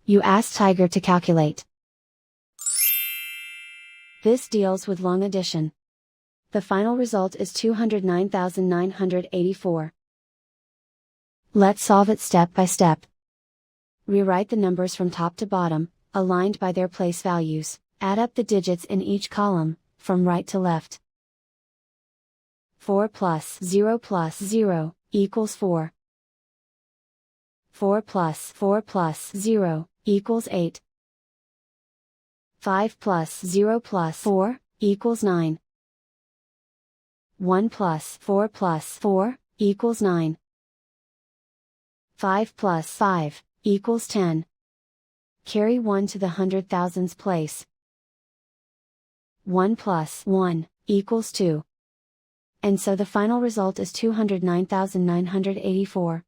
You ask Tiger to calculate. This deals with long addition. The final result is 209,984. Let's solve it step by step. Rewrite the numbers from top to bottom, aligned by their place values. Add up the digits in each column, from right to left. 4 plus 0 equals 4. 4 plus 0 equals 8. 5 plus 0 plus 4 equals 9. 1 plus 4 equals 9. 5 plus 5 equals 10. Carry 1 to the hundred thousands place. 1 plus 1 equals 2. And so the final result is 209,984.